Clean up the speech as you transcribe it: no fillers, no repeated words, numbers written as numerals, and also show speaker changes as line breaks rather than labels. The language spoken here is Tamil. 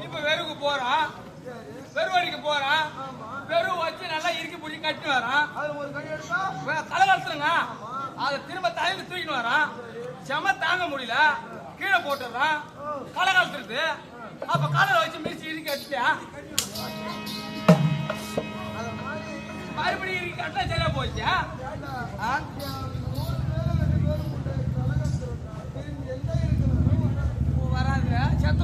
இப்ப வெறுக்கு போறான், வெறுவடிக்கு போறான், வெறு வச்சு நல்லா இறுக்கி பிடிச்சி கட்டி வரான். தலை கலத்துருங்க, அதை திரும்ப தலையில தூக்கிட்டு வரான். செம தாங்க முடியல, கீழே போட்டுறான், களை கலத்துருது. அப்ப காலையில வச்சு மீசி இறுக்கி கட்டிட்டியா, மறுபடியும் இறுக்கி கட்டா சரியா போச்சா? வராது, செத்து